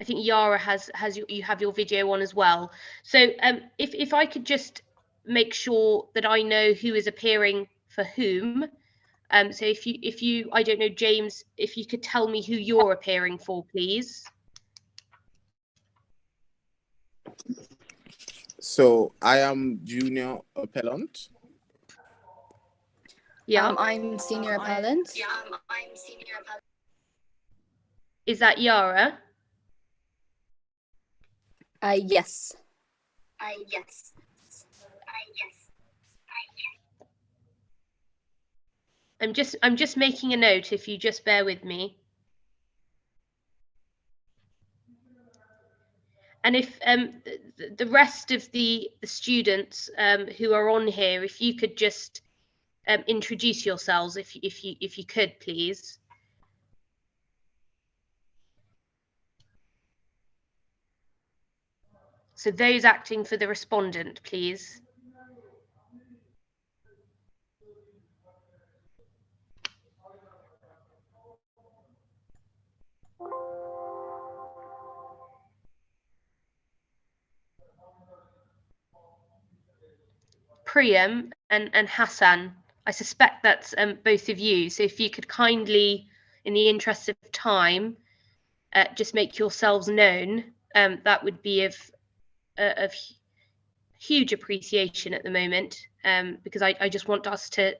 I think Yara you have your video on as well. So if I could just make sure that I know who is appearing for whom. So if you I don't know, James, if you could tell me who you're appearing for, please. So I am junior appellant. Yeah. I'm senior appellant. Is that Yara? Yes. Yes. I'm just making a note, if you just bear with me. And if the rest of the students who are on here, if you could just introduce yourselves, if you could, please. So those acting for the respondent, please. Priyam and Hassan, I suspect that's both of you. So if you could kindly, in the interest of time, just make yourselves known, that would be of huge appreciation at the moment, because I just want us to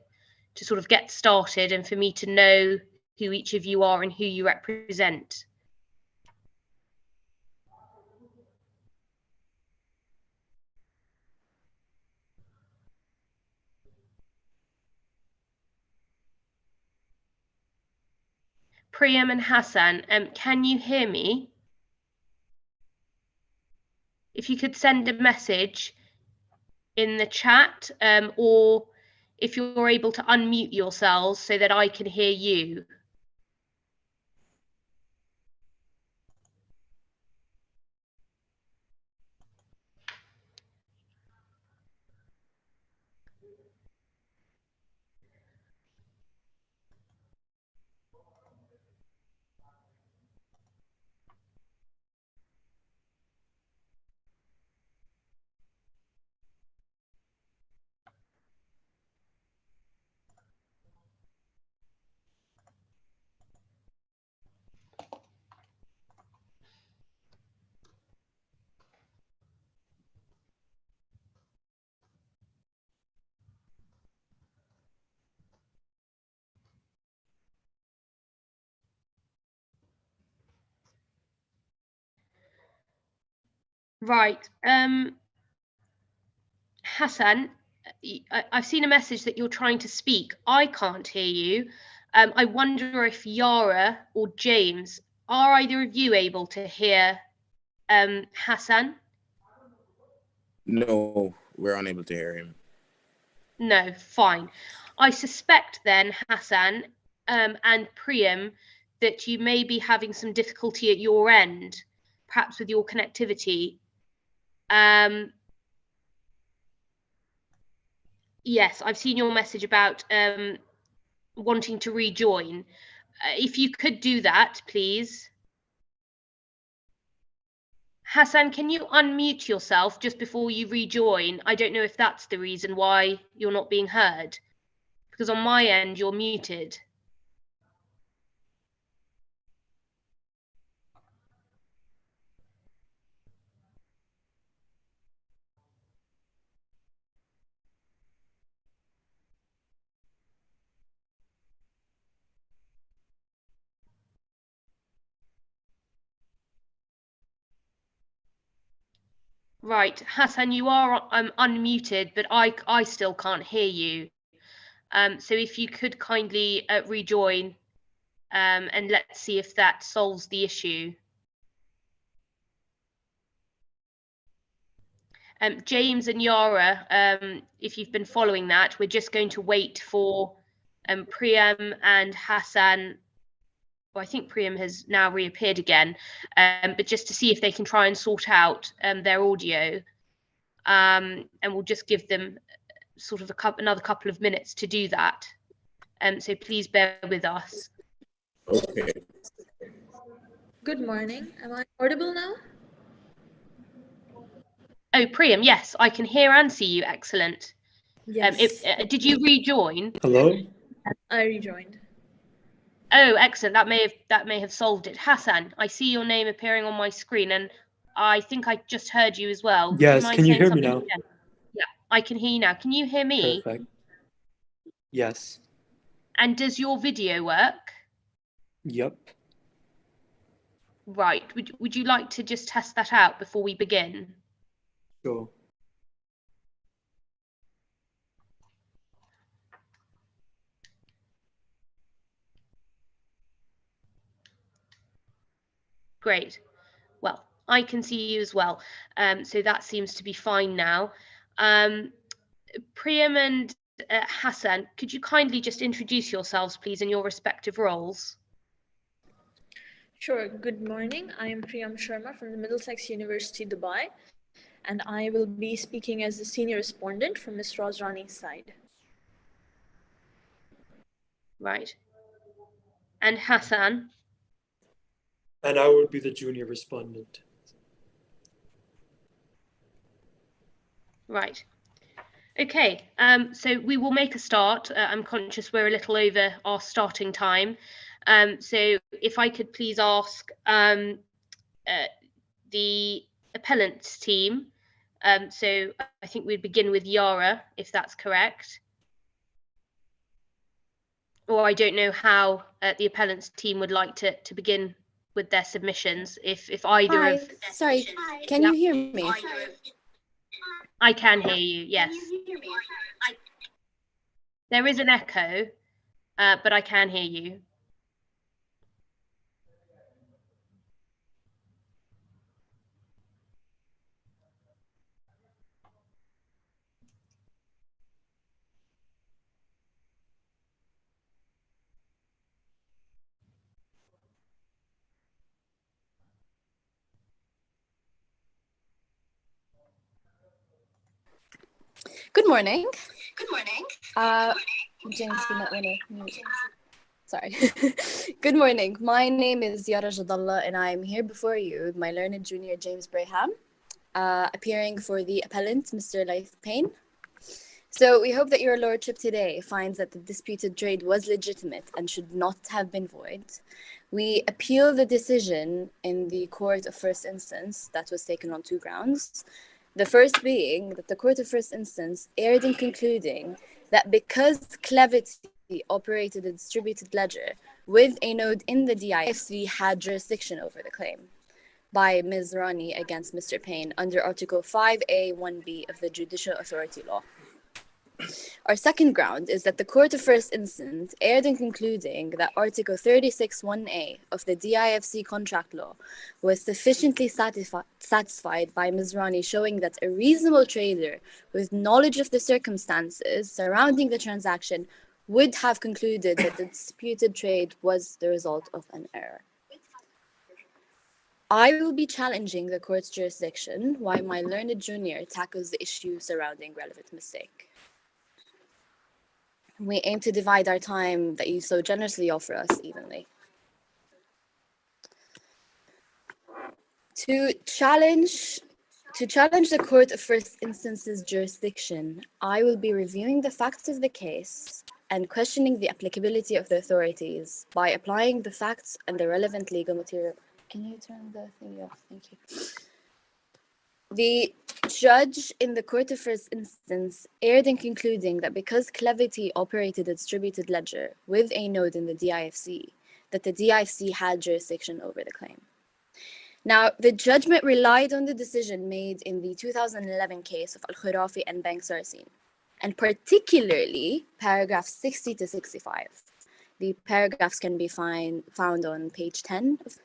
sort of get started and for me to know who each of you are and who you represent. Priyam and Hassan, can you hear me? If you could send a message in the chat, or if you're able to unmute yourselves so that I can hear you. Right, Hassan, I've seen a message that you're trying to speak. I can't hear you. I wonder if Yara or James, are either of you able to hear Hassan? No, we're unable to hear him. No, fine. I suspect then, Hassan and Priyam, that you may be having some difficulty at your end, perhaps with your connectivity. Yes, I've seen your message about wanting to rejoin. If you could do that, please. Hassan, can you unmute yourself just before you rejoin? I don't know if that's the reason why you're not being heard, because on my end, you're muted. Right, Hassan, you are unmuted, but I still can't hear you. So if you could kindly rejoin, and let's see if that solves the issue. James and Yara, if you've been following that, we're just going to wait for Priyam and Hassan. Well, I think Priyam has now reappeared again, but just to see if they can try and sort out their audio. And we'll just give them sort of another couple of minutes to do that. So please bear with us. Okay. Good morning. Am I audible now? Oh, Priyam, yes, I can hear and see you. Excellent. Yes. Did you rejoin? Hello? I rejoined. Oh, excellent. That may have solved it. Hassan, I see your name appearing on my screen, and I think I just heard you as well. Do Yes, mind can you saying hear me something now? again? Yeah, I can hear you now. Can you hear me? Perfect. Yes. And does your video work? Yep. Right. Would you like to just test that out before we begin? Sure. Great. Well, I can see you as well. So that seems to be fine now. Priyam and Hassan, could you kindly just introduce yourselves, please, in your respective roles? Sure. Good morning. I am Priyam Sharma from the Middlesex University, Dubai, and I will be speaking as the senior respondent from Ms. Razrani's side. Right. And Hassan? And I will be the junior respondent. Right. Okay, so we will make a start. I'm conscious we're a little over our starting time. So if I could please ask the appellants team. So I think we'd begin with Yara, if that's correct. Or I don't know how the appellants team would like to begin with their submissions. If either Hi. of... Sorry, can you hear me? I can hear you, yes. There is an echo, but I can hear you. Good morning. Good morning. James, you might want to mute. Sorry. Good morning. My name is Yara Jadallah, and I'm here before you with my learned junior James Braham, appearing for the appellant, Mr. Laith Payne. So we hope that your lordship today finds that the disputed trade was legitimate and should not have been void. We appeal the decision in the court of first instance that was taken on 2 grounds. The first being that the court of first instance erred in concluding that because Clevity operated a distributed ledger with a node in the DIFC had jurisdiction over the claim by Ms. Rani against Mr. Payne under Article 5A1B of the Judicial Authority Law. Our second ground is that the court of first instance erred in concluding that Article 36(1)A of the DIFC contract law was sufficiently satisfied by Ms. Rani, showing that a reasonable trader with knowledge of the circumstances surrounding the transaction would have concluded that the disputed trade was the result of an error. I will be challenging the court's jurisdiction while my learned junior tackles the issue surrounding relevant mistake. We aim to divide our time that you so generously offer us evenly. To challenge the court of first instance's jurisdiction, I will be reviewing the facts of the case and questioning the applicability of the authorities by applying the facts and the relevant legal material. Can you turn the thing off? Thank you. The judge in the court of first instance erred in concluding that because Clevity operated a distributed ledger with a node in the DIFC, that the DIFC had jurisdiction over the claim. Now, the judgment relied on the decision made in the 2011 case of Al-Khurafi and Bank Sarsin, and particularly paragraphs 60 to 65. The paragraphs can be found on page 10 of.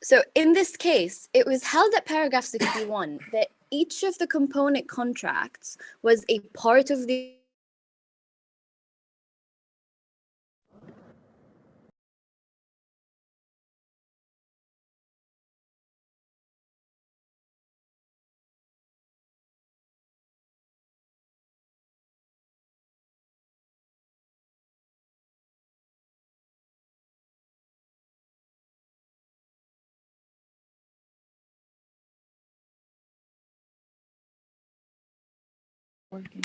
So in this case, it was held at paragraph 61 that each of the component contracts was a part of the Working.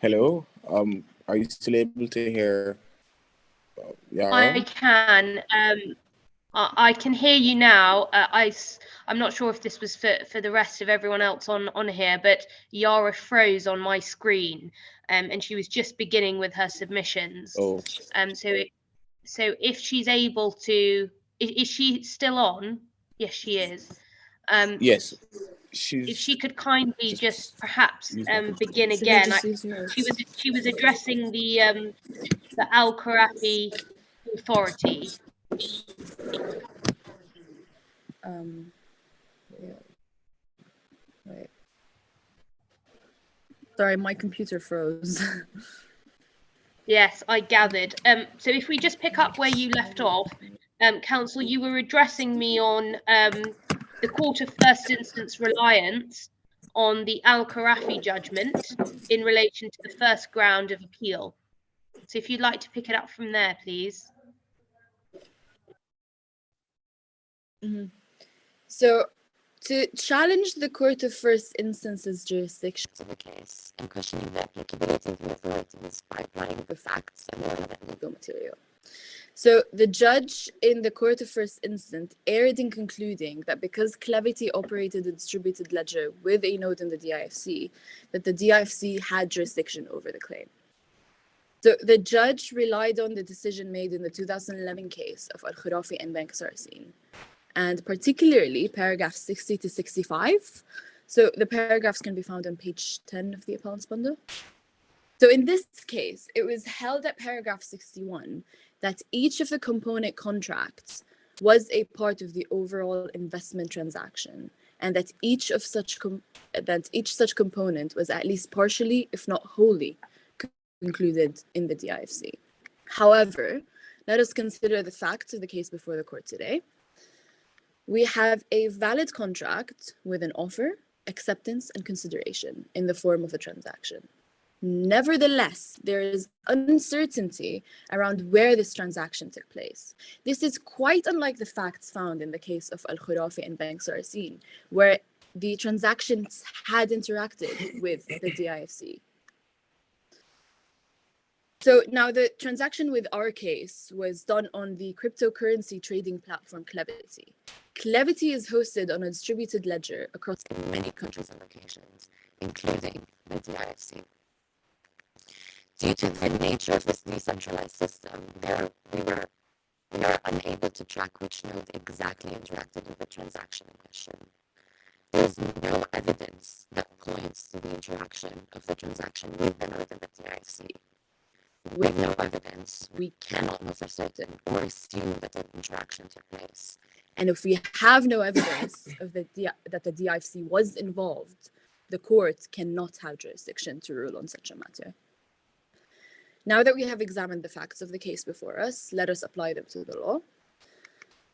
Hello. Are you still able to hear I Yara? can. I can hear you now. I'm not sure if this was for the rest of everyone else on here, but Yara froze on my screen, and she was just beginning with her submissions. Oh, So if she's able to, is she still on? Yes, she is. yes. If she She's could kindly just perhaps use my computer. begin Should I again. just use yours? She was addressing the Al Kharafi Authority. Yeah. Wait. Sorry, my computer froze. Yes, I gathered. So if we just pick up where you left off, Counsel, you were addressing me on the Court of First Instance reliance on the Al Kharafi judgment in relation to the first ground of appeal. So if you'd like to pick it up from there, please. So, to challenge the Court of First Instance's jurisdiction of the case and questioning the applicability of the authorities by applying the facts and relevant legal material. So, the judge in the Court of First Instance erred in concluding that because Clevity operated a distributed ledger with a node in the DIFC, that the DIFC had jurisdiction over the claim. So, the judge relied on the decision made in the 2011 case of Al-Kharafi and Bank Sarsin, and particularly paragraph 60 to 65. So the paragraphs can be found on page 10 of the appellant's bundle. So in this case, it was held at paragraph 61 that each of the component contracts was a part of the overall investment transaction, and that each such component was at least partially, if not wholly, included in the DIFC. However, let us consider the facts of the case before the court today. We have a valid contract with an offer, acceptance, and consideration in the form of a transaction. Nevertheless, there is uncertainty around where this transaction took place. This is quite unlike the facts found in the case of Al-Kharafi and Bank Sarsin, where the transactions had interacted with the DIFC. So now the transaction with our case was done on the cryptocurrency trading platform Clevity. Clevity is hosted on a distributed ledger across many countries and locations, including the DIFC. Due to the nature of this decentralized system, we are unable to track which node exactly interacted with the transaction in question. There is no evidence that points to the interaction of the transaction with the node in the DIFC. With no evidence, we cannot know for certain or assume that the interaction took place. And if we have no evidence of that the DIFC was involved, the court cannot have jurisdiction to rule on such a matter. Now that we have examined the facts of the case before us, let us apply them to the law.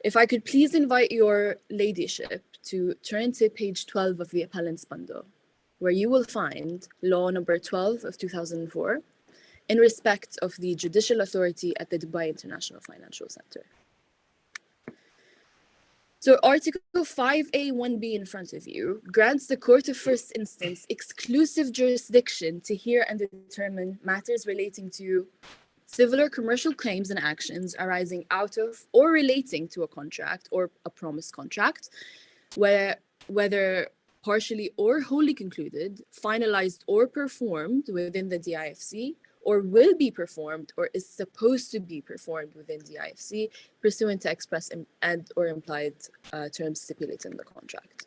If I could please invite your ladyship to turn to page 12 of the appellant's bundle, where you will find law number 12 of 2004, in respect of the judicial authority at the Dubai International Financial Center. So Article 5A1B in front of you grants the Court of First Instance exclusive jurisdiction to hear and determine matters relating to civil or commercial claims and actions arising out of or relating to a contract or a promised contract, whether partially or wholly concluded, finalized or performed within the DIFC, or will be performed or is supposed to be performed within DIFC pursuant to express and or implied terms stipulated in the contract.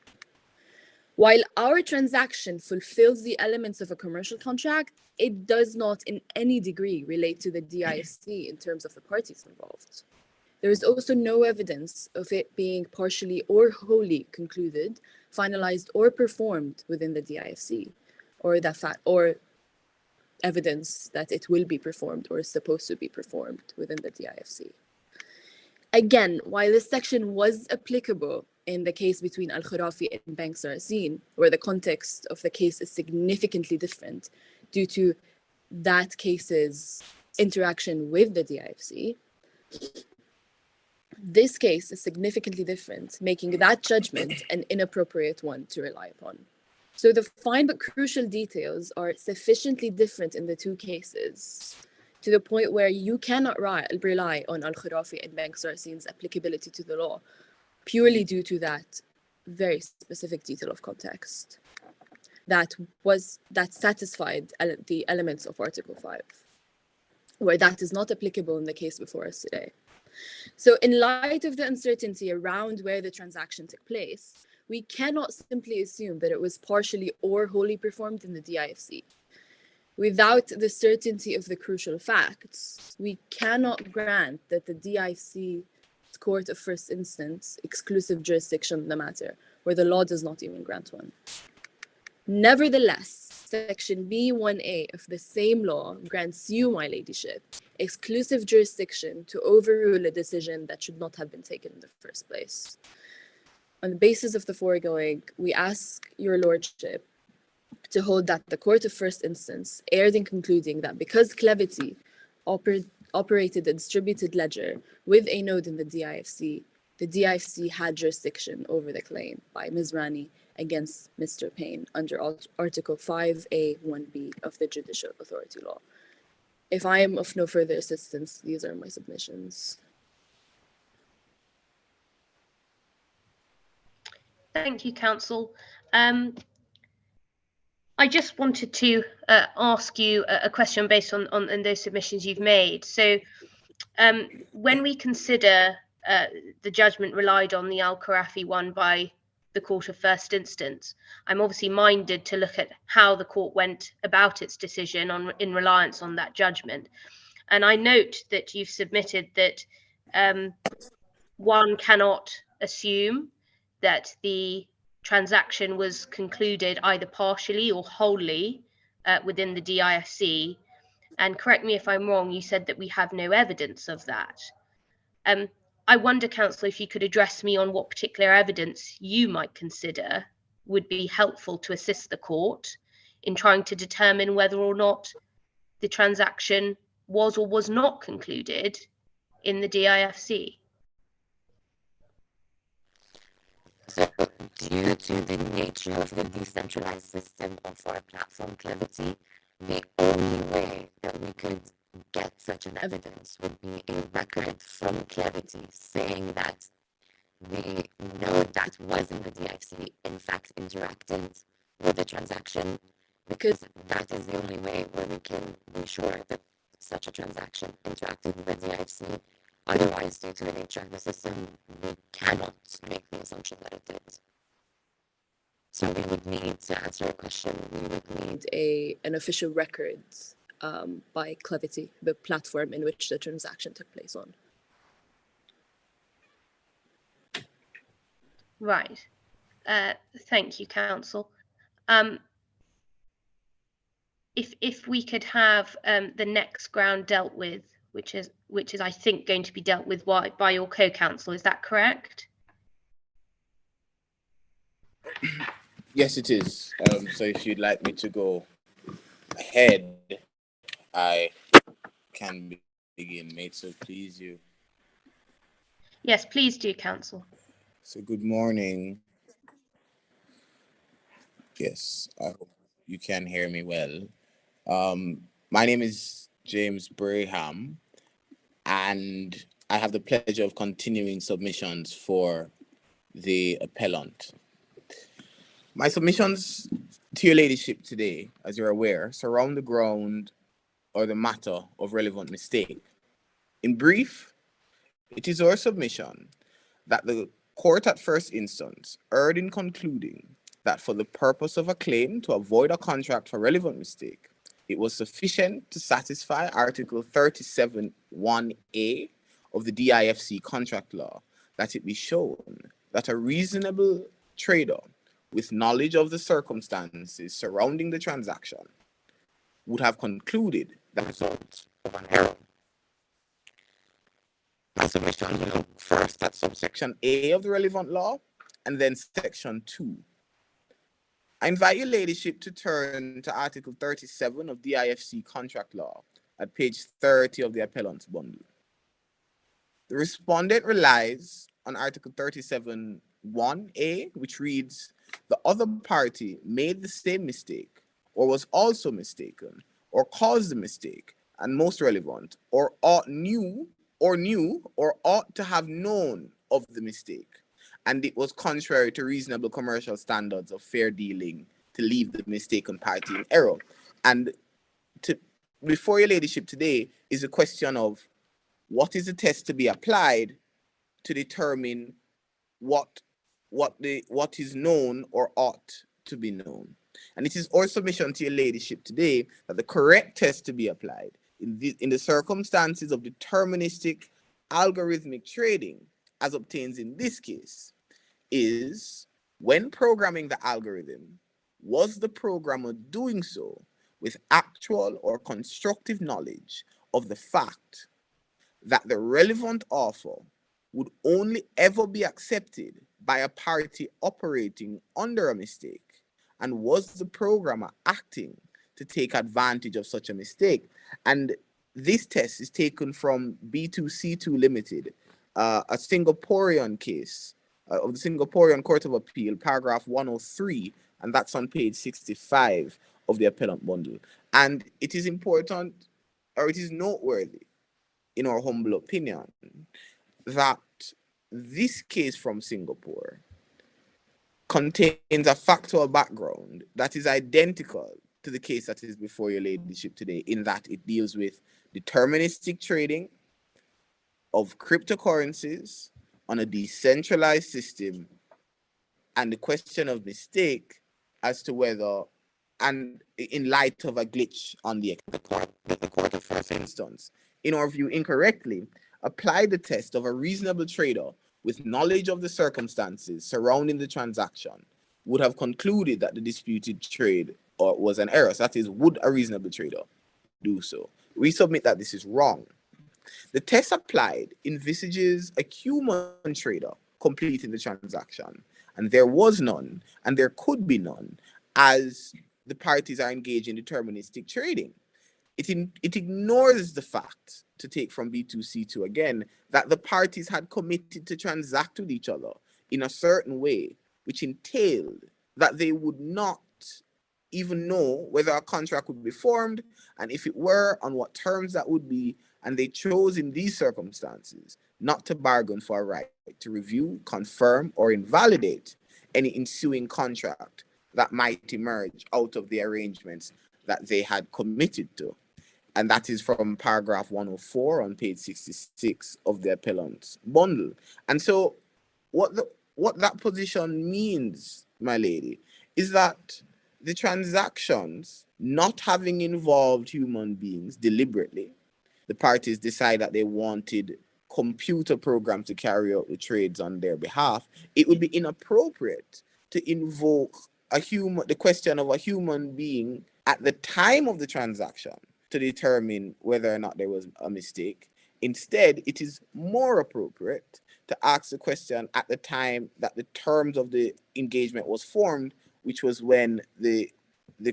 While our transaction fulfills the elements of a commercial contract, it does not in any degree relate to the DIFC in terms of the parties involved. There is also no evidence of it being partially or wholly concluded, finalized or performed within the DIFC, or evidence that it will be performed or is supposed to be performed within the DIFC. Again, while this section was applicable in the case between Al-Kharafi and Bank Sarsin, where the context of the case is significantly different due to that case's interaction with the DIFC, this case is significantly different, making that judgment an inappropriate one to rely upon. So the fine but crucial details are sufficiently different in the two cases to the point where you cannot rely on Al-Khurafi and Bank Sarsin's applicability to the law purely due to that very specific detail of context that satisfied the elements of Article 5, where that is not applicable in the case before us today. So in light of the uncertainty around where the transaction took place, we cannot simply assume that it was partially or wholly performed in the DIFC. Without the certainty of the crucial facts, we cannot grant that the DIFC Court of First Instance exclusive jurisdiction in the matter, where the law does not even grant one. Nevertheless, Section B1A of the same law grants you, my ladyship, exclusive jurisdiction to overrule a decision that should not have been taken in the first place. On the basis of the foregoing, we ask your lordship to hold that the Court of First Instance erred in concluding that because Clevity operated a distributed ledger with a node in the DIFC had jurisdiction over the claim by Ms. Rani against Mr. Payne under Article 5A(1)(b) of the Judicial Authority Law. If I am of no further assistance, these are my submissions. Thank you, counsel. I just wanted to ask you a question based on those submissions you've made. So when we consider the judgment relied on the Al-Khurafi one by the Court of First Instance, I'm obviously minded to look at how the court went about its decision in reliance on that judgment. And I note that you've submitted that one cannot assume that the transaction was concluded either partially or wholly within the DIFC. And correct me if I'm wrong, you said that we have no evidence of that. I wonder, counsel, if you could address me on what particular evidence you might consider would be helpful to assist the court in trying to determine whether or not the transaction was or was not concluded in the DIFC. So, due to the nature of the decentralized system of our platform Clevity, the only way that we could get such an evidence would be a record from Clevity saying that the node that was in the DIFC in fact interacted with the transaction, because that is the only way where we can be sure that such a transaction interacted with the DIFC. Otherwise, due to the nature of the system, we cannot make the assumption that it did. So we would need, to answer your question, we would need an official record by Clevity, the platform in which the transaction took place on. Right. Thank you, counsel. If we could have the next ground dealt with, which is I think going to be dealt with by your co-counsel, is that correct? Yes, it is. So if you'd like me to go ahead, I can begin, mate. So please, you. Yes, please do, counsel. So good morning. Yes, I hope you can hear me well. My name is James Braham, and I have the pleasure of continuing submissions for the appellant. My submissions to your ladyship today, as you're aware, surround the ground or the matter of relevant mistake. In brief, it is our submission that the court at first instance erred in concluding that for the purpose of a claim to avoid a contract for relevant mistake, it was sufficient to satisfy Article 37(1)(a) of the DIFC contract law that it be shown that a reasonable trader with knowledge of the circumstances surrounding the transaction would have concluded the result of an error. My submission will look first at subsection A of the relevant law and then section 2. I invite your ladyship to turn to Article 37 of DIFC contract law at page 30 of the appellant's bundle. The respondent relies on Article 37(1)(a), which reads the other party made the same mistake, or was also mistaken, or caused the mistake, and most relevant, or knew or ought to have known of the mistake, and it was contrary to reasonable commercial standards of fair dealing to leave the mistaken party in error. And before your ladyship today is a question of what is the test to be applied to determine what is known or ought to be known. And it is our submission to your ladyship today that the correct test to be applied in the circumstances of deterministic algorithmic trading, as obtains in this case, is when programming the algorithm, was the programmer doing so with actual or constructive knowledge of the fact that the relevant offer would only ever be accepted by a party operating under a mistake, and was the programmer acting to take advantage of such a mistake? And this test is taken from B2C2 Limited, a Singaporean case of the Singaporean Court of Appeal, paragraph 103, and that's on page 65 of the appellant bundle. And it is important, or it is noteworthy, in our humble opinion, that this case from Singapore contains a factual background that is identical to the case that is before your ladyship today, in that it deals with deterministic trading of cryptocurrencies on a decentralized system, and the question of mistake as to whether, and in light of a glitch on the court of first instance, in our view, incorrectly applied the test of a reasonable trader with knowledge of the circumstances surrounding the transaction would have concluded that the disputed trade was an error. So that is, would a reasonable trader do so? We submit that this is wrong. The test applied envisages a human trader completing the transaction, and there was none, and there could be none, as the parties are engaged in deterministic trading. It ignores the fact, to take from B2C2 again, that the parties had committed to transact with each other in a certain way, which entailed that they would not even know whether a contract would be formed, and if it were, on what terms that would be, and they chose in these circumstances not to bargain for a right to review, confirm, or invalidate any ensuing contract that might emerge out of the arrangements that they had committed to. And that is from paragraph 104 on page 66 of the appellant's bundle. And so what that position means, my lady, is that the transactions not having involved human beings deliberately, the parties decide that they wanted computer programs to carry out the trades on their behalf, it would be inappropriate to invoke the question of a human being at the time of the transaction to determine whether or not there was a mistake. Instead, it is more appropriate to ask the question at the time that the terms of the engagement was formed, which was when the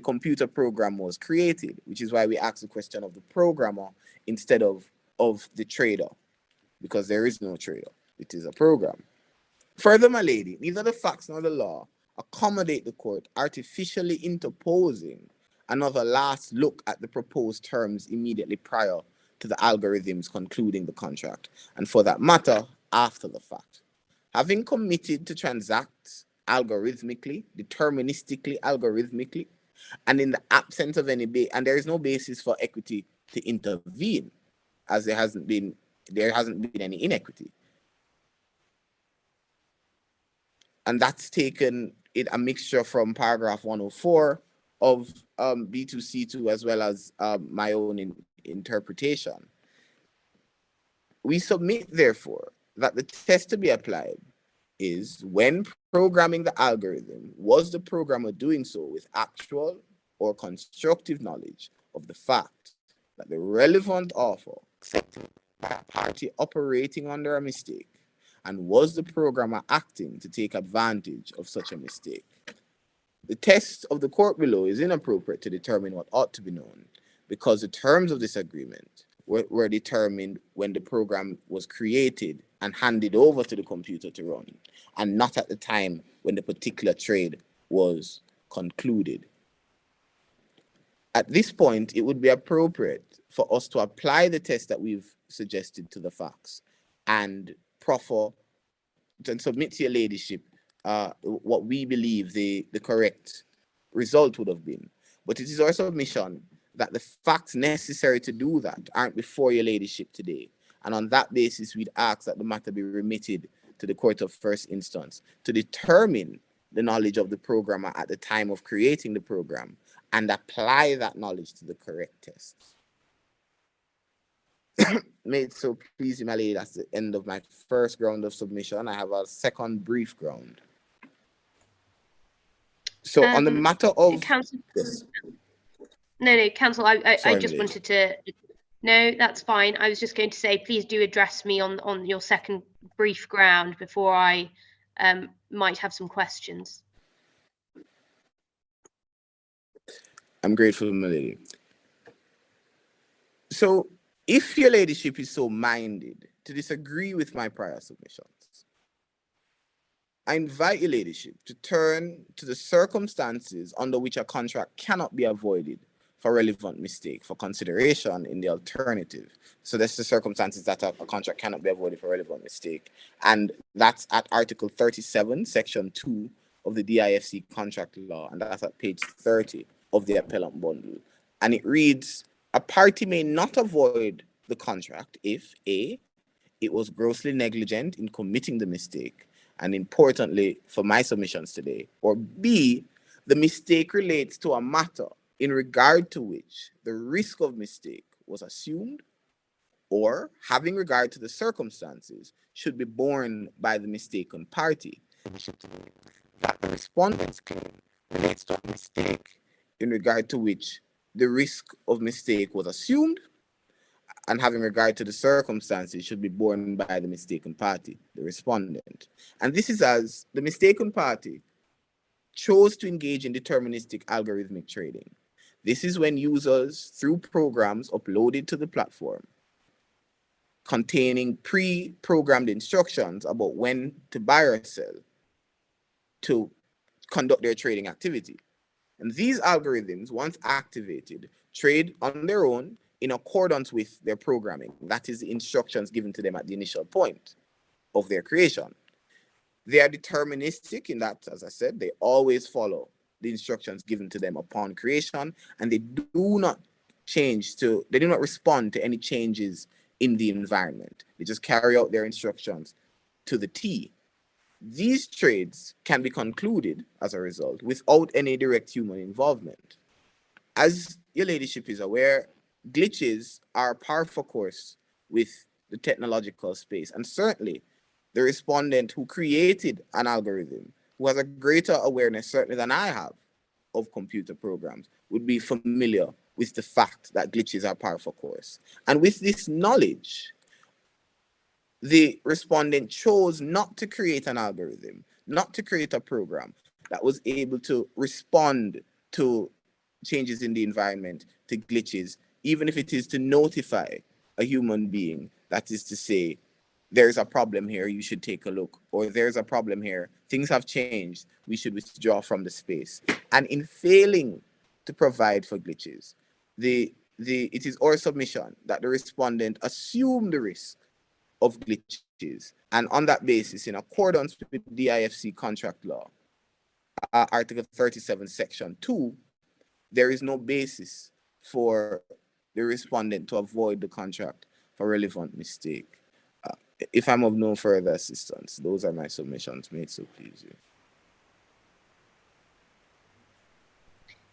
computer program was created, which is why we ask the question of the programmer instead of the trader, because there is no trader. It is a program. Further, my lady, neither the facts nor the law accommodate the court artificially interposing another last look at the proposed terms immediately prior to the algorithms concluding the contract, and for that matter, after the fact. Having committed to transact algorithmically, deterministically, algorithmically, and in the absence of any and there is no basis for equity to intervene, as there hasn't been any inequity. And that's taken in a mixture from paragraph 104 of B2C2 as well as my own interpretation. We submit, therefore, that the test to be applied is when programming the algorithm, was the programmer doing so with actual or constructive knowledge of the fact that the relevant offer accepted by a party operating under a mistake, and was the programmer acting to take advantage of such a mistake? The test of the court below is inappropriate to determine what ought to be known, because the terms of this agreement were determined when the program was created and handed over to the computer to run, and not at the time when the particular trade was concluded. At this point, it would be appropriate for us to apply the test that we've suggested to the facts and proffer and submit to your ladyship what we believe the correct result would have been. But it is our submission that the facts necessary to do that aren't before your ladyship today. And on that basis, we'd ask that the matter be remitted to the Court of First Instance to determine the knowledge of the programmer at the time of creating the program and apply that knowledge to the correct tests. May it so please you, my lady, that's the end of my first round of submission. I have a second brief round. So on the matter of... Council, yes. No, Council, I Sorry, just my lady. wanted to... No, that's fine. I was just going to say, please do address me on your second brief ground before I might have some questions. I'm grateful, my lady. So if your ladyship is so minded to disagree with my prior submissions, I invite your ladyship to turn to the circumstances under which a contract cannot be avoided for relevant mistake for consideration in the alternative. So that's the circumstances that a contract cannot be avoided for relevant mistake. And that's at Article 37, Section 2 of the DIFC contract law. And that's at page 30 of the appellant bundle. And it reads, a party may not avoid the contract if A, it was grossly negligent in committing the mistake, and importantly for my submissions today, or B, the mistake relates to a matter in regard to which the risk of mistake was assumed, or having regard to the circumstances should be borne by the mistaken party. That the respondent's claim relates to a mistake in regard to which the risk of mistake was assumed, and having regard to the circumstances should be borne by the mistaken party, the respondent. And this is as the mistaken party chose to engage in deterministic algorithmic trading. This is when users, through programs uploaded to the platform, containing pre-programmed instructions about when to buy or sell, to conduct their trading activity. And these algorithms, once activated, trade on their own in accordance with their programming. That is the instructions given to them at the initial point of their creation. They are deterministic in that, as I said, they always follow the instructions given to them upon creation, and they do not respond to any changes in the environment. They just carry out their instructions to the T. These trades can be concluded as a result without any direct human involvement. As your ladyship is aware, glitches are par for course with the technological space, and certainly the respondent who created an algorithm, who has a greater awareness certainly than I have of computer programs, would be familiar with the fact that glitches are par for course. And with this knowledge, the respondent chose not to create an algorithm, not to create a program that was able to respond to changes in the environment, to glitches, even if it is to notify a human being, that is to say, there's a problem here, you should take a look, or there's a problem here, things have changed, we should withdraw from the space. And in failing to provide for glitches, it is our submission that the respondent assume the risk of glitches, and on that basis, in accordance with the DIFC contract law, Article 37, Section 2, there is no basis for the respondent to avoid the contract for relevant mistake. If I'm of no further assistance, those are my submissions. May it so please you.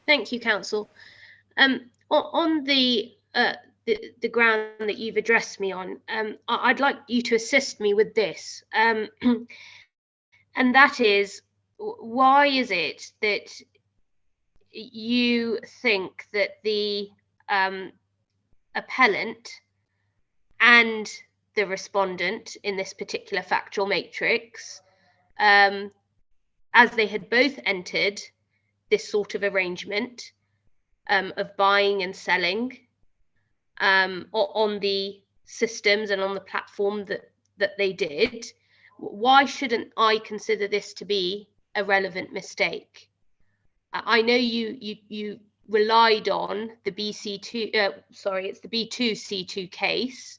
Thank you, Council. On the ground that you've addressed me on, I'd like you to assist me with this, and that is, why is it that you think that the appellant and the respondent in this particular factual matrix, as they had both entered this sort of arrangement of buying and selling on the systems and on the platform that they did, why shouldn't I consider this to be a relevant mistake? I know you relied on the BC2, it's the B2C2 case.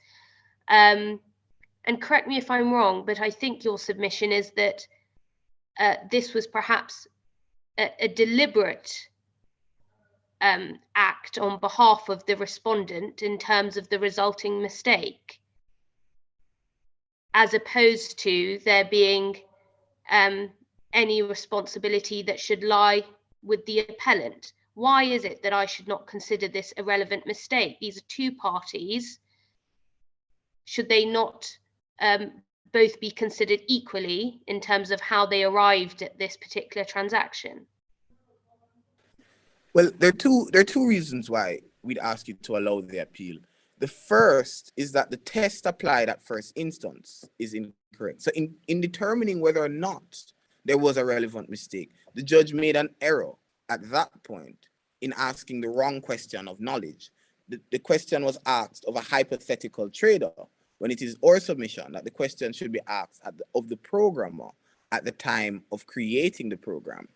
And correct me if I'm wrong, but I think your submission is that this was perhaps a deliberate act on behalf of the respondent in terms of the resulting mistake, as opposed to there being any responsibility that should lie with the appellant. Why is it that I should not consider this a relevant mistake? These are two parties. Should they not both be considered equally in terms of how they arrived at this particular transaction? Well, there are two reasons why we'd ask you to allow the appeal. The first is that the test applied at first instance is incorrect. So in determining whether or not there was a relevant mistake, the judge made an error at that point in asking the wrong question of knowledge. The question was asked of a hypothetical trader, when it is our submission that the question should be asked of the programmer at the time of creating the program.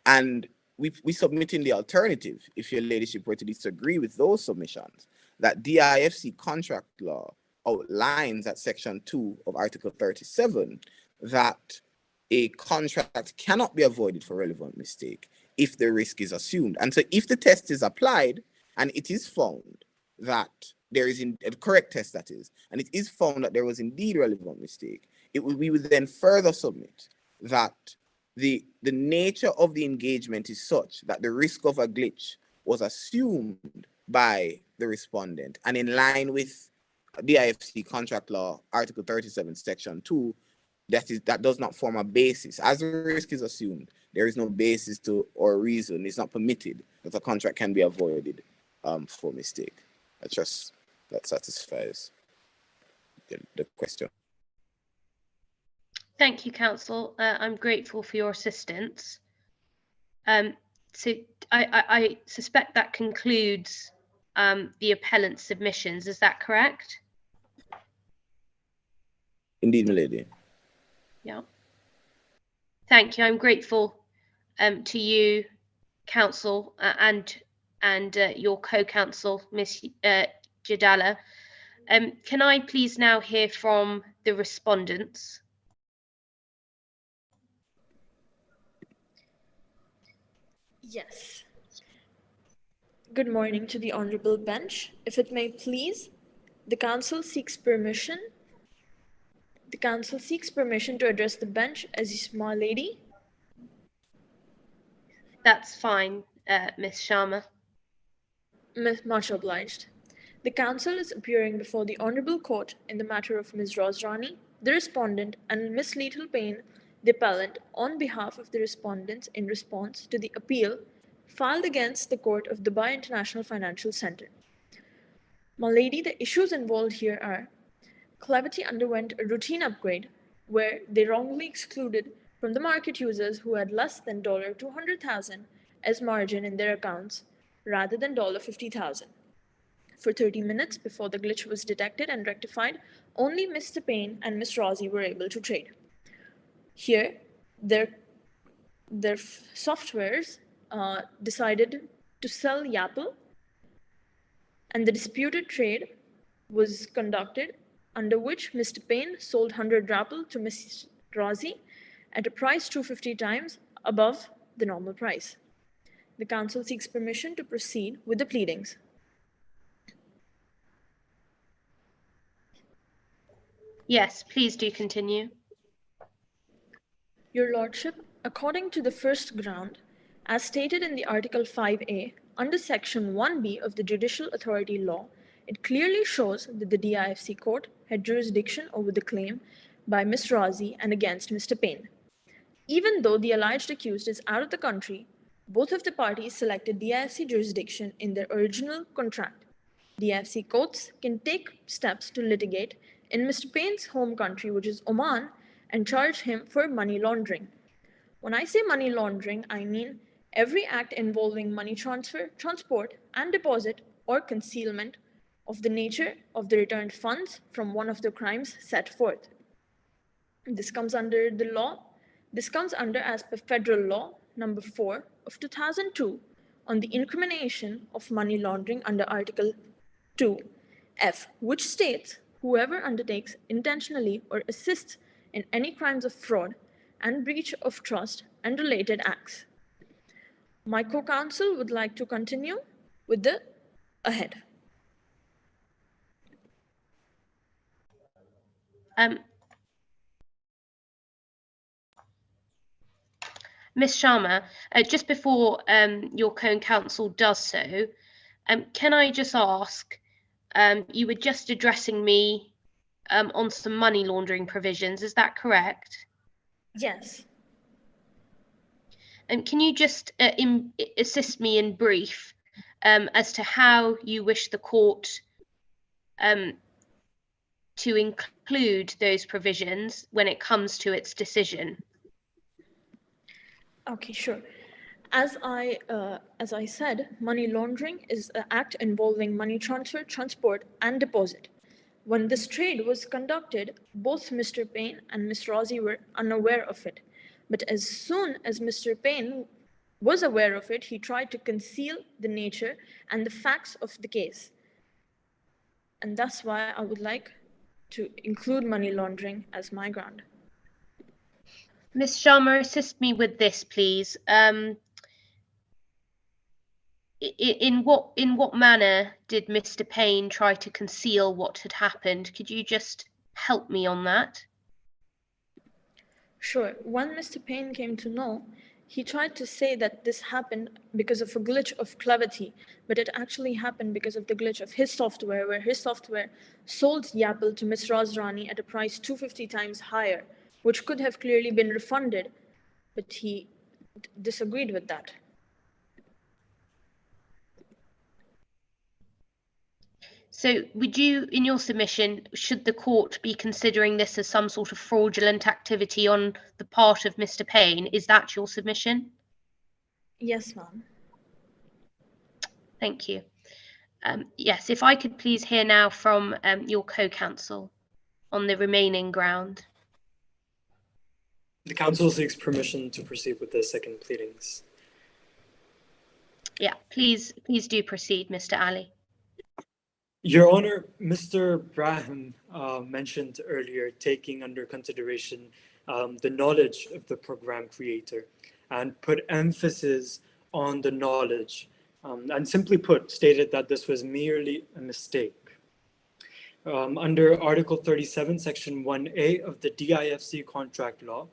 And we submit in the alternative, if your ladyship were to disagree with those submissions, that DIFC contract law outlines at section 2 of article 37 that a contract cannot be avoided for relevant mistake if the risk is assumed. And so if the test is applied and it is found that there is a correct test, that is, and it is found that there was indeed relevant mistake, we would then further submit that the nature of the engagement is such that the risk of a glitch was assumed by the respondent, and in line with DIFC contract law, article 37, section 2, that does not form a basis. As the risk is assumed, there is no basis to or reason, it's not permitted that a contract can be avoided for mistake. I trust that satisfies the question. Thank you, counsel. I'm grateful for your assistance. So I suspect that concludes the appellant's submissions. Is that correct? Indeed, my lady. Yeah. Thank you. I'm grateful to you, counsel, and your co-counsel, Ms. Jadala. Can I please now hear from the respondents? Yes. Good morning to the Honorable Bench. If it may please, the Council seeks permission to address the bench as a small lady. That's fine, Ms. Sharma. Much obliged. The Council is appearing before the Honorable Court in the matter of Ms. Rosrani, the respondent, and Ms. Little Payne, the appellant, on behalf of the respondents in response to the appeal filed against the Court of Dubai International Financial Center. My lady, the issues involved here are: Clevity underwent a routine upgrade where they wrongly excluded from the market users who had less than $200,000 as margin in their accounts rather than $50,000. For 30 minutes before the glitch was detected and rectified, only Mr. Payne and Ms. Rossi were able to trade. Here, their softwares decided to sell Yapple, and the disputed trade was conducted, under which Mr. Payne sold 100 Yapple to Ms. Rossi at a price 250 times above the normal price. The Council seeks permission to proceed with the pleadings. Yes, please do continue. Your Lordship, according to the first ground, as stated in the Article 5A, under Section 1B of the Judicial Authority Law, it clearly shows that the DIFC Court had jurisdiction over the claim by Ms. Rossi and against Mr. Payne. Even though the alleged accused is out of the country, both of the parties selected DIFC jurisdiction in their original contract. DIFC courts can take steps to litigate in Mr. Payne's home country, which is Oman, and charge him for money laundering. When I say money laundering, I mean every act involving money transfer, transport, and deposit or concealment of the nature of the returned funds from one of the crimes set forth. This comes under as per federal law number 4 of 2002 on the incrimination of money laundering under Article 2F, which states whoever undertakes intentionally or assists in any crimes of fraud and breach of trust and related acts. My co-counsel would like to continue with the ahead. Ms. Sharma, just before your co-counsel does so, can I just ask, you were just addressing me on some money laundering provisions, is that correct? Yes. And can you just assist me in brief as to how you wish the court to include those provisions when it comes to its decision? Okay, sure. As I said, money laundering is an act involving money transfer, transport, and deposit. When this trade was conducted, both Mr. Payne and Ms. Rossi were unaware of it. But as soon as Mr. Payne was aware of it, he tried to conceal the nature and the facts of the case. And that's why I would like to include money laundering as my ground. Ms. Sharma, assist me with this, please. In what manner did Mr. Payne try to conceal what had happened? Could you just help me on that? Sure. When Mr. Payne came to know, he tried to say that this happened because of a glitch of Clavity, but it actually happened because of the glitch of his software, where his software sold Yapple to Ms. Rosrani at a price 250 times higher, which could have clearly been refunded, but he disagreed with that. So would you, in your submission, should the court be considering this as some sort of fraudulent activity on the part of Mr. Payne? Is that your submission? Yes, ma'am. Thank you. Yes, if I could please hear now from your co-counsel on the remaining ground. The counsel seeks permission to proceed with the second pleadings. Yeah, please do proceed, Mr. Ali. Your Honor, Mr. Braham mentioned earlier taking under consideration the knowledge of the program creator and put emphasis on the knowledge and simply put stated that this was merely a mistake. Under Article 37, Section 1A of the DIFC contract law,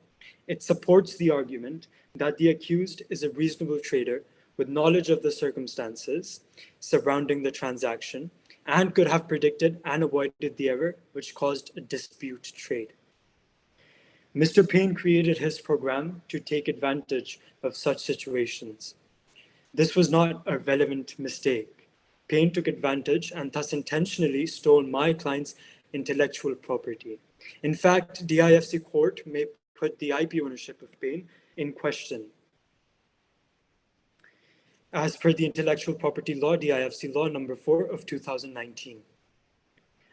it supports the argument that the accused is a reasonable trader with knowledge of the circumstances surrounding the transaction and could have predicted and avoided the error which caused a dispute trade. Mr. Payne created his program to take advantage of such situations. This was not a relevant mistake. Payne took advantage and thus intentionally stole my client's intellectual property. In fact, DIFC court may put the IP ownership of Payne in question. As per the Intellectual Property Law, DIFC Law number 4 of 2019.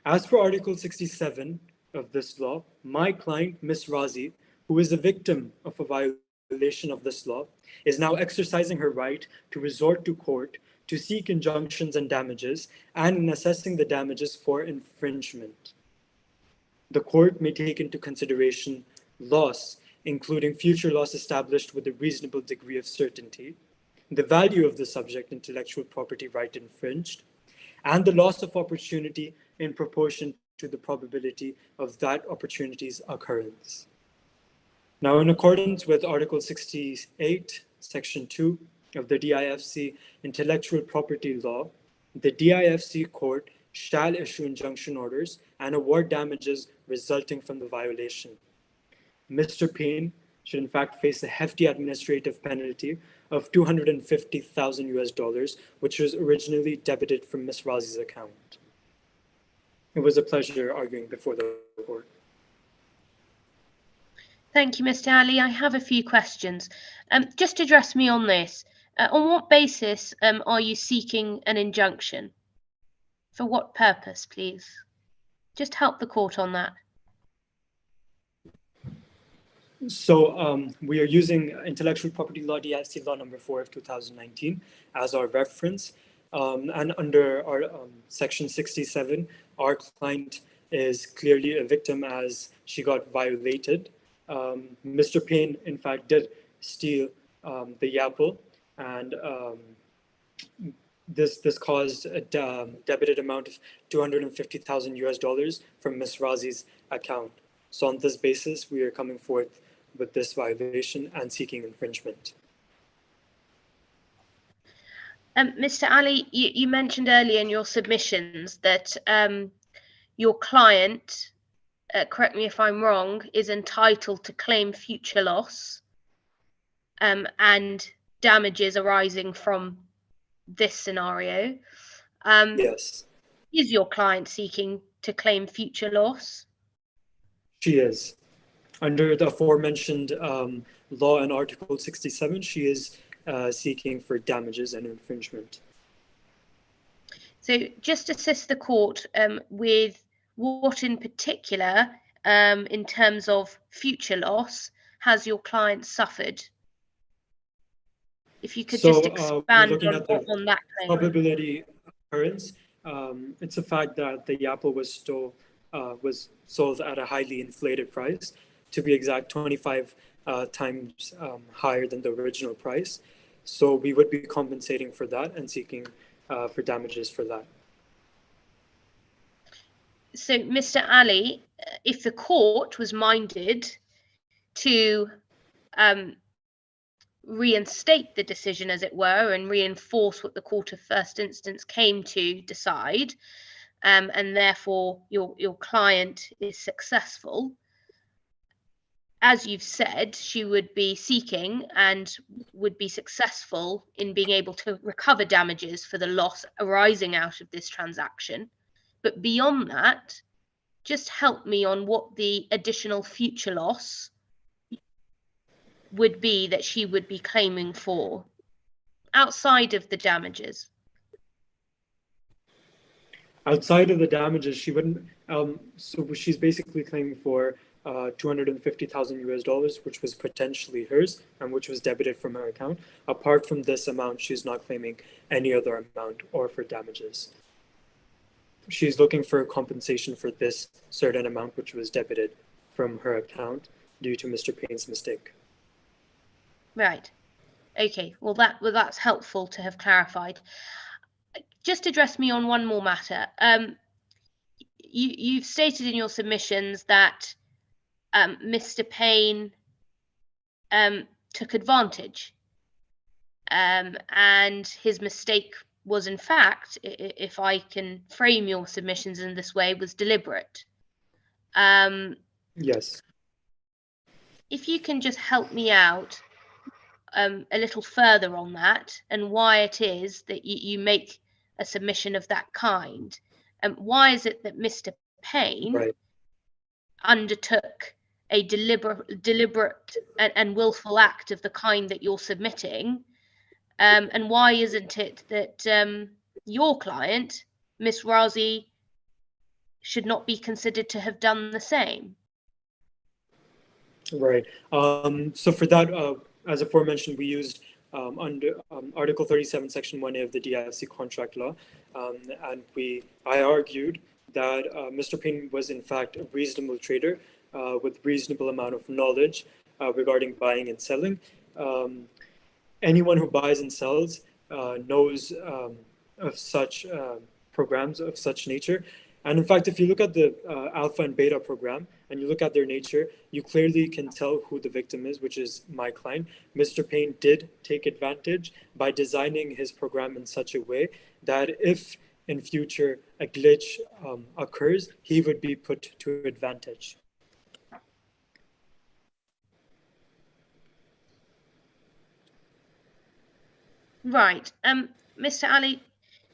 As per Article 67 of this law, my client, Ms. Razi, who is a victim of a violation of this law, is now exercising her right to resort to court to seek injunctions and damages, and in assessing the damages for infringement. The court may take into consideration loss, including future loss established with a reasonable degree of certainty, the value of the subject intellectual property right infringed, and the loss of opportunity in proportion to the probability of that opportunity's occurrence. Now, in accordance with Article 68, Section 2 of the DIFC Intellectual Property Law, the DIFC court shall issue injunction orders and award damages resulting from the violation. Mr. Payne should in fact face a hefty administrative penalty of $250,000, which was originally debited from Ms. Razi's account. It was a pleasure arguing before the court. Thank you, Mr. Ali. I have a few questions. Just address me on this. On what basis are you seeking an injunction? For what purpose, please? Just help the court on that. So we are using intellectual property law, DIFC law number 4 of 2019 as our reference. And under our section 67, our client is clearly a victim as she got violated. Mr. Payne, in fact, did steal the apple, and this caused a debited amount of 250,000 US dollars from Ms. Razi's account. So on this basis, we are coming forth with this violation and seeking infringement. Mr. Ali, you mentioned earlier in your submissions that your client, correct me if I'm wrong, is entitled to claim future loss and damages arising from this scenario. Yes. Is your client seeking to claim future loss? She is. Under the aforementioned law in Article 67, she is seeking for damages and infringement. So just assist the court with what in particular, in terms of future loss, has your client suffered? If you could just expand on that claim. Probability occurrence, it's a fact that the apple was sold at a highly inflated price. To be exact, 25 times higher than the original price. So we would be compensating for that and seeking for damages for that. So, Mr. Ali, if the court was minded to reinstate the decision, as it were, and reinforce what the court of first instance came to decide, and therefore your client is successful, as you've said, she would be seeking and would be successful in being able to recover damages for the loss arising out of this transaction. But beyond that, just help me on what the additional future loss would be that she would be claiming for outside of the damages. Outside of the damages, she wouldn't. So she's basically claiming for 250,000 US dollars, which was potentially hers and which was debited from her account. Apart from this amount, she's not claiming any other amount or for damages. She's looking for compensation for this certain amount, which was debited from her account due to Mr. Payne's mistake. Right. Okay. Well, that's helpful to have clarified. Just address me on one more matter. You've stated in your submissions that Mr. Payne took advantage, and his mistake was, in fact, if I can frame your submissions in this way, was deliberate. Yes. If you can just help me out a little further on that, and why it is that you make a submission of that kind. Why is it that Mr. Payne undertook a deliberate and willful act of the kind that you're submitting? And why isn't it that your client, Miss Razi, should not be considered to have done the same? Right. So for that, as aforementioned, we used under Article 37, Section 1A of the DIFC contract law, and I argued that Mr. Payne was in fact a reasonable trader with reasonable amount of knowledge regarding buying and selling. Anyone who buys and sells knows of such programs of such nature. And in fact, if you look at the alpha and beta program and you look at their nature, you clearly can tell who the victim is, which is my client. Mr. Payne did take advantage by designing his program in such a way that if in future a glitch occurs, he would be put to advantage. Right. Mr. Ali,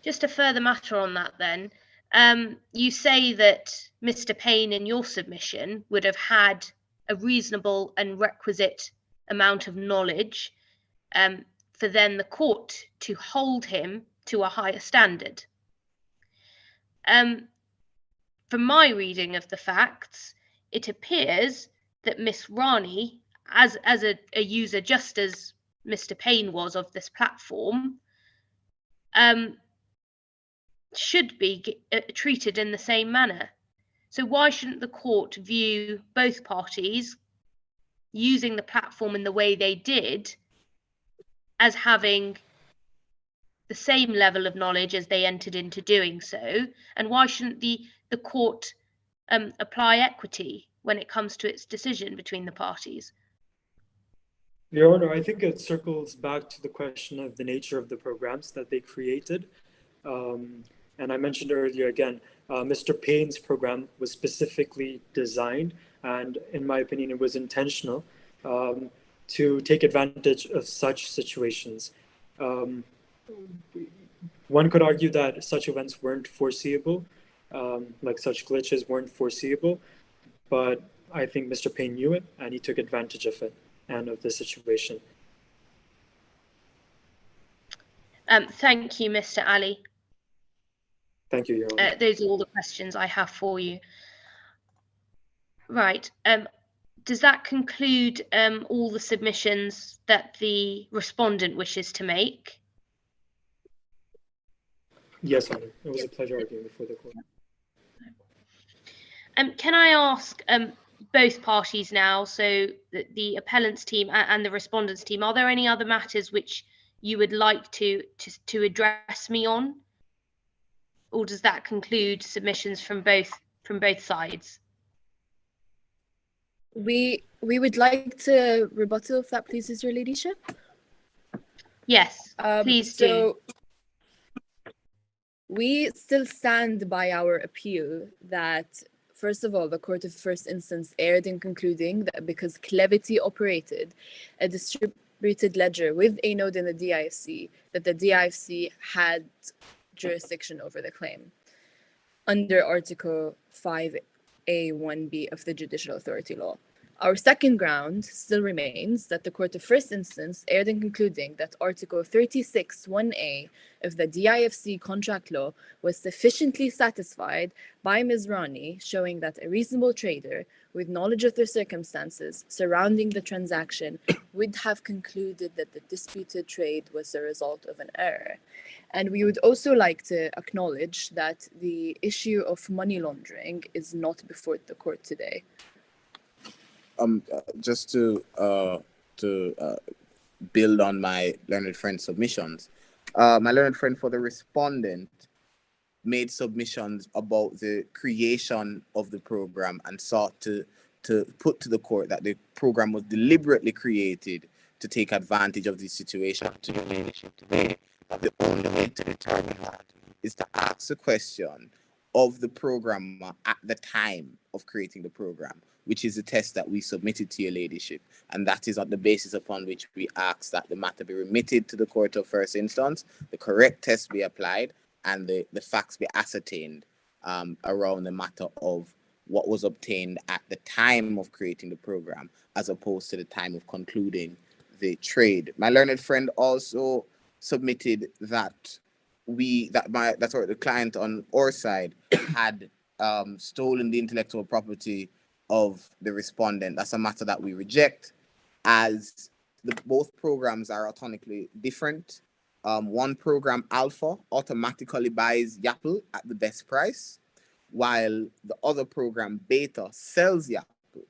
just a further matter on that then. You say that Mr. Payne in your submission would have had a reasonable and requisite amount of knowledge for then the court to hold him to a higher standard. From my reading of the facts, it appears that Miss Rani as a user, just as Mr. Payne was of this platform, should be treated in the same manner. So why shouldn't the court view both parties using the platform in the way they did as having the same level of knowledge as they entered into doing so? And why shouldn't the court apply equity when it comes to its decision between the parties? Your Honor, I think it circles back to the question of the nature of the programs that they created. And I mentioned earlier again, Mr. Payne's program was specifically designed, and in my opinion, it was intentional, to take advantage of such situations. One could argue that such events weren't foreseeable, like such glitches weren't foreseeable, but I think Mr. Payne knew it and he took advantage of it and of the situation. Thank you, Mr. Ali. Thank you, Your Honor. Those are all the questions I have for you. Right. Does that conclude all the submissions that the respondent wishes to make? Yes, Honor. It was a pleasure arguing before the court. Can I ask both parties now, so the appellant's team and the respondent's team, are there any other matters which you would like to address me on? Or does that conclude submissions from both sides? We would like to rebuttal, if that pleases your ladyship. Yes, please do. We still stand by our appeal that, first of all, the Court of First Instance erred in concluding that because Clevity operated a distributed ledger with a node in the DIFC, that the DIFC had jurisdiction over the claim under Article 5A1B of the Judicial Authority Law. Our second ground still remains that the Court of First Instance erred in concluding that Article 36(1)A of the DIFC contract law was sufficiently satisfied by Ms. Rani, showing that a reasonable trader with knowledge of the circumstances surrounding the transaction would have concluded that the disputed trade was the result of an error. And we would also like to acknowledge that the issue of money laundering is not before the court today. Just to build on my learned friend's submissions, my learned friend for the respondent made submissions about the creation of the program and sought to put to the court that the program was deliberately created to take advantage of the situation. To your ladyship today, that the only way to determine that Is to ask the question of the programmer at the time of creating the program, which is a test that we submitted to your ladyship. And that is on the basis upon which we ask that the matter be remitted to the Court of First Instance, the correct test be applied, and the facts be ascertained around the matter of what was obtained at the time of creating the program, as opposed to the time of concluding the trade. My learned friend also submitted that the client on our side had stolen the intellectual property of the respondent. That's a matter that we reject, as both programs are autonomically different. One program, Alpha, automatically buys Yapple at the best price, while the other program, Beta, sells Yapple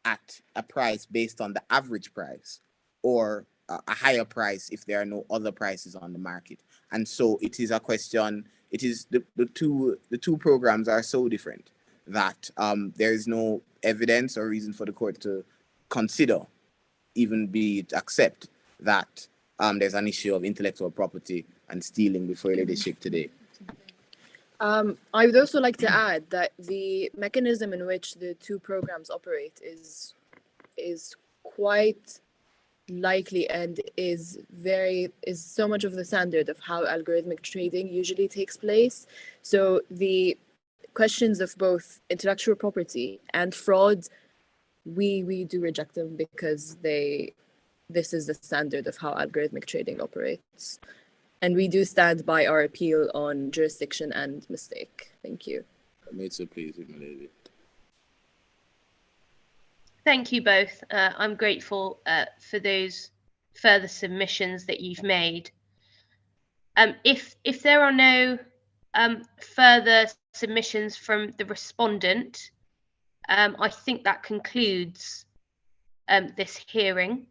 at a price based on the average price, or a higher price if there are no other prices on the market. And so it is a question, it is the two programs are so different that there is no evidence or reason for the court to consider, even be it accept, that there's an issue of intellectual property and stealing before your ladyship today. I would also like to add that the mechanism in which the two programs operate is quite likely and is so much of the standard of how algorithmic trading usually takes place. So the questions of both intellectual property and fraud, we do reject them because this is the standard of how algorithmic trading operates. And we do stand by our appeal on jurisdiction and mistake. Thank you. May it so please, my lady. Thank you both. I'm grateful for those further submissions that you've made. If there are no further submissions from the respondent, I think that concludes this hearing.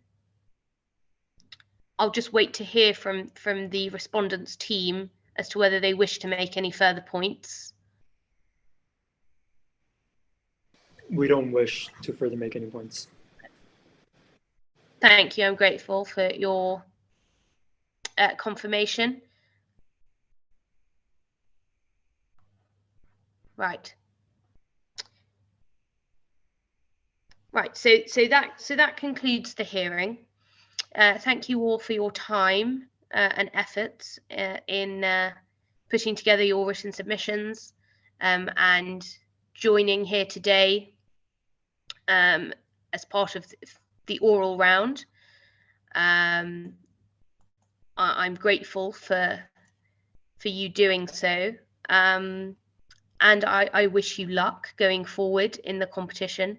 I'll just wait to hear from the respondents' team as to whether they wish to make any further points. We don't wish to further make any points. Thank you. I'm grateful for your confirmation. Right. Right. So that concludes the hearing. Thank you all for your time and efforts in putting together your written submissions and joining here today as part of the oral round. I'm grateful for you doing so, and I wish you luck going forward in the competition.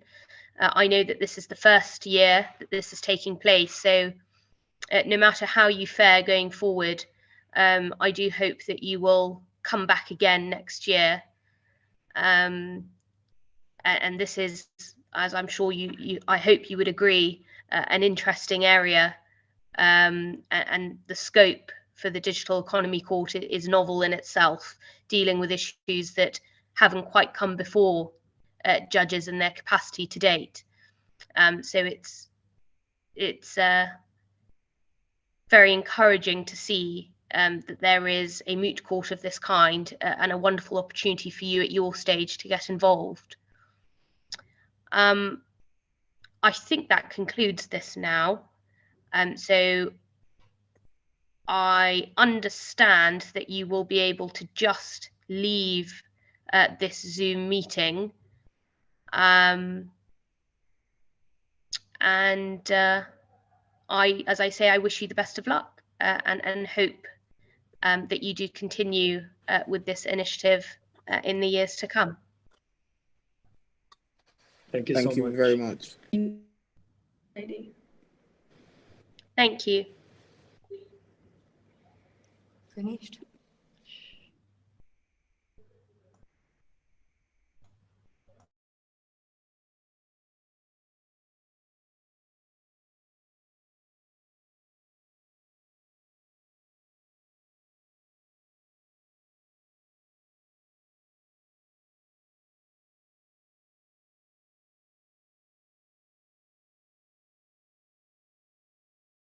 I know that this is the first year that this is taking place, so no matter how you fare going forward, I do hope that you will come back again next year. And this is, as I'm sure I hope you would agree, an interesting area, and the scope for the Digital Economy Court is novel in itself, dealing with issues that haven't quite come before judges and their capacity to date. So it's very encouraging to see that there is a moot court of this kind and a wonderful opportunity for you at your stage to get involved. I think that concludes this now. So I understand that you will be able to just leave this Zoom meeting. And as I say, I wish you the best of luck and hope that you do continue with this initiative in the years to come. Thank you so much. Thank you very much. Thank you. Finished.